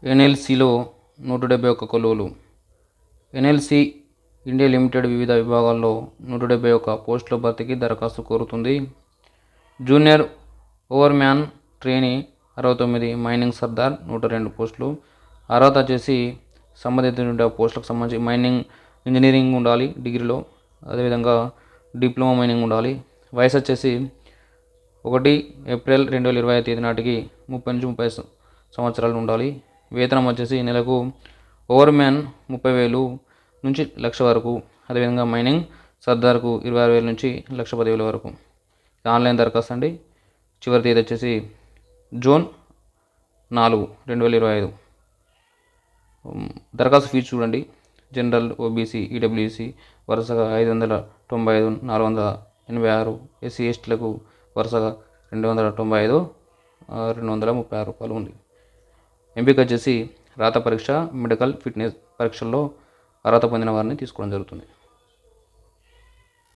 ఎన్ఎల్సీలో 171 కొలువులు. NLC India limited వివిధ విభాగాల్లో 171 పోస్టుల భర్తీకి దరఖాస్తు కోరుతుంది. జూనియర్ ఓవర్మ్యాన్ ట్రైనీ 69, మైనింగ్ సర్దార్ 102 పోస్టులు. అర్హత వచ్చేసి సంబంధిత పోస్టులకు సంబంధించి మైనింగ్ ఇంజనీరింగ్ ఉండాలి డిగ్రీలో, అదేవిధంగా డిప్లొమా మైనింగ్ ఉండాలి. వయసు వచ్చేసి 1 ఏప్రిల్ 2025 తేదీ నాటికి 30 నుంచి 35 సంవత్సరాలు ఉండాలి. వేతనం వచ్చేసి నెలకు ఓవర్మ్యాన్ 30,000 నుంచి 1,00,000 వరకు, అదేవిధంగా మైనింగ్ సర్దార్కు 26,000 నుంచి 1,10,000 వరకు. ఆన్లైన్ దరఖాస్తు అండి. చివరి తేదీ వచ్చేసి జూన్ 4, 2025. దరఖాస్తు ఫీజు చూడండి. జనరల్, ఓబీసీ, ఈడబ్ల్యూసీ వరుసగా 595, 486, ఎస్సీ ఎస్టీలకు వరుసగా 295, 236 రూపాయలు ఉంది. ఎంపిక వచ్చేసి రాత పరీక్ష, మెడికల్ ఫిట్నెస్ పరీక్షల్లో అర్హత పొందిన వారిని తీసుకోవడం జరుగుతుంది.